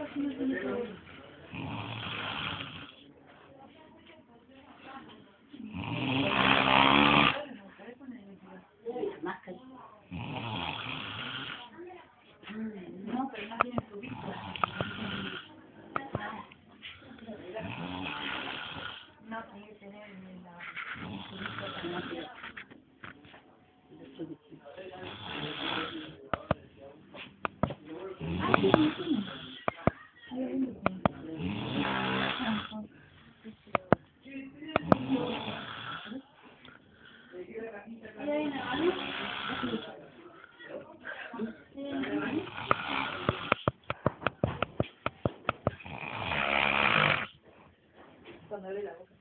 No, pero no tiene tu vista. No tiene que tener cuando abre la boca.